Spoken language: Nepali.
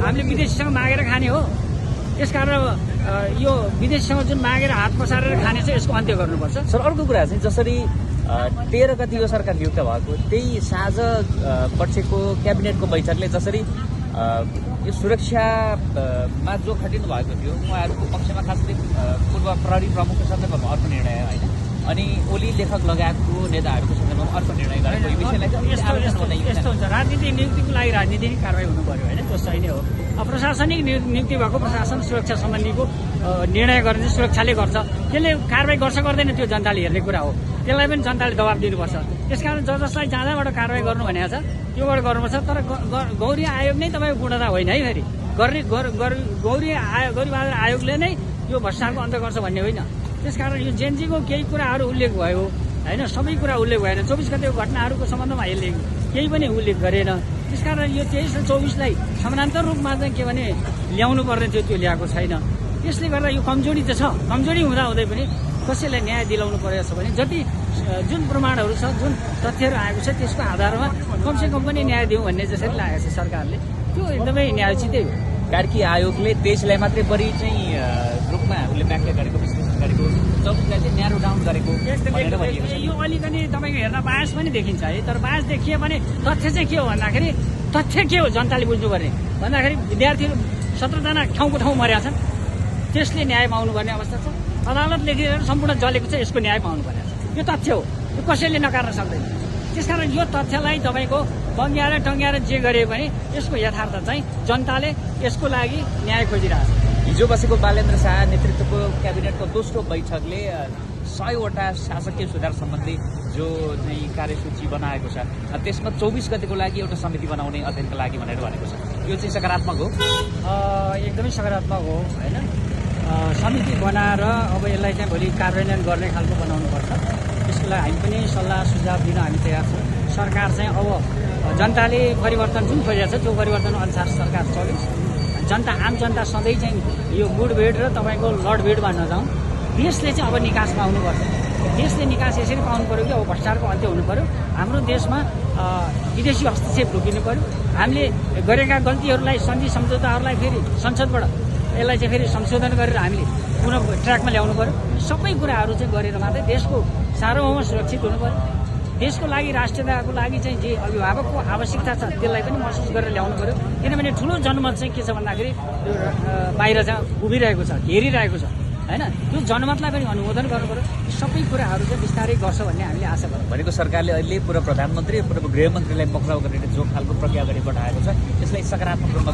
हामीले विदेशीसँग मागेर खाने हो। त्यसकारण यो विदेशीसँग जुन मागेर हात पसारेर खाने चाहिँ यसको अन्त्य गर्नुपर्छ। सर अर्को कुरा चाहिँ जसरी 13 गति यो सरकार नियुक्त भएको त्यही साँझ पक्षको क्याबिनेटको बैठकले जसरी यो सुरक्षामा जो खटिनु भएको थियो उहाँहरूको पक्षमा खास गरी पूर्व प्रहरी प्रमुखको सन्दर्भमा अर्को निर्णय होइन अनि ओली लेखक लगायतको नेताहरूको सन्दर्भमा अर्को निर्णय गरेको यो विषयलाई यस्तो हुन्छ। राजनीतिक नियुक्तिको लागि राजनीतिक कारवाही हुनु पर्यो होइन, त्यो सही नै हो। प्रशासनिक नियुक्ति भएको प्रशासन सुरक्षा सम्बन्धीको निर्णय गर्ने सुरक्षाले गर्छ, त्यसले कारवाही गर्छ गर्दैन त्यो जनताले हेर्ने कुरा हो। त्यसलाई पनि जनताले दबाब दिनुपर्छ। त्यसकारण जसलाई जहाँबाट कारवाही गर्नु भनेको छ त्योबाट गर्नुपर्छ। तर गौरी आयोग नै तपाईँको पूर्णता होइन है। फेरि गौरीबहादुर आयोगले नै यो भ्रष्टाचारको अन्त्य गर्छ भन्ने होइन। त्यसकारण यो जेएनजीको केही कुराहरू उल्लेख भयो होइन, सबै कुरा उल्लेख भएन। 24 गतेको घटनाहरूको सम्बन्धमा यसले केही पनि उल्लेख गरेन। त्यसकारण यो 23 र 24लाई समानान्तर रूपमा चाहिँ के भने ल्याउनु पर्ने थियो, त्यो ल्याएको छैन। यसले गर्दा यो कमजोरी त छ। कमजोरी हुँदाहुँदै पनि कसैलाई न्याय दिलाउनु परेको छ भने जति जुन प्रमाणहरू छ, जुन तथ्यहरू आएको छ त्यसको आधारमा कमसेकम पनि न्याय दिउँ भन्ने जसरी लागेको छ सरकारले, त्यो एकदमै न्यायोचितै हो। कार्की आयोगले 23लाई मात्रै बढी चाहिँ रूपमा आफूले व्याख्या गरेको विश्लेषण गरेको 24लाई चाहिँ न्यारो डाउन गरेको यो अलिकति तपाईँको हेर्न बायस पनि देखिन्छ है। तर बायस देखियो भने तथ्य चाहिँ के हो भन्दाखेरि तथ्य के हो जनताले बुझ्नुपर्ने भन्दाखेरि विद्यार्थीहरू 17 जना ठाउँको ठाउँ मरेका छन्, त्यसले न्याय पाउनुपर्ने अवस्था छ। अदालतले सम्पूर्ण जलेको छ, यसको न्याय पाउनुपर्ने छ। यो तथ्य हो, यो कसैले नकार्न सक्दैन। त्यसकारण यो तथ्यलाई तपाईँको बङ्ग्याएर टङ्ग्याएर जे गरे पनि यसको यथार्थ चाहिँ जनताले यसको लागि न्याय खोजिरहेको छ। हिजो बसेको बालेन्द्र शाह नेतृत्वको क्याबिनेटको दोस्रो बैठकले 100वटा शासकीय सुधार सम्बन्धी जो चाहिँ कार्यसूची बनाएको छ त्यसमा 24 गतिको लागि एउटा समिति बनाउने अध्ययनको लागि भनेर भनेको छ। यो चाहिँ सकारात्मक हो, एकदमै सकारात्मक हो होइन। समिति बनाएर अब यसलाई चाहिँ भोलि कार्यान्वयन गर्ने खालको बनाउनुपर्छ। त्यसको लागि हामी पनि सल्लाह सुझाव दिन हामी तयार छौँ। सरकार चाहिँ अब जनताले परिवर्तन जुन खोजेको छ त्यो परिवर्तन अनुसार सरकार चलोस्। आम जनता सधैँ चाहिँ यो गुडभिड र तपाईँको लडभिडमा नजाउँ। देशले चाहिँ अब निकास पाउनुपर्छ। देशले निकास यसरी पाउनु पऱ्यो कि अब भ्रष्टाचारको अन्त्य हुनु पऱ्यो। हाम्रो देशमा विदेशी हस्तक्षेप रोकिनु पऱ्यो। हामीले गरेका गल्तीहरूलाई सन्धि सम्झौताहरूलाई फेरि संसदबाट यसलाई चाहिँ फेरि संशोधन गरेर हामीले पुनः ट्र्याकमा ल्याउनु पऱ्यो। सबै कुराहरू चाहिँ गरेर मात्रै देशको सार्वभौम सुरक्षित हुनु पऱ्यो। देशको लागि राष्ट्रियताको लागि चाहिँ जे अभिभावकको आवश्यकता छ त्यसलाई पनि महसुस गरेर ल्याउनु पऱ्यो। किनभने ठुलो जनमत चाहिँ के छ भन्दाखेरि बाहिर चाहिँ उभिरहेको छ, घेरिरहेको छ होइन। त्यो जनमतलाई पनि अनुमोदन गर्नु पऱ्यो। सबै कुराहरू चाहिँ बिस्तारै गर्छ भन्ने हामीले आशा गर्छौँ। भनेको सरकारले अहिले पूर्व प्रधानमन्त्री पूर्व गृहमन्त्रीलाई पक्राउ गर्ने जो खालको प्रक्रिया अगाडि बढाएको छ त्यसलाई सकारात्मक रूपमा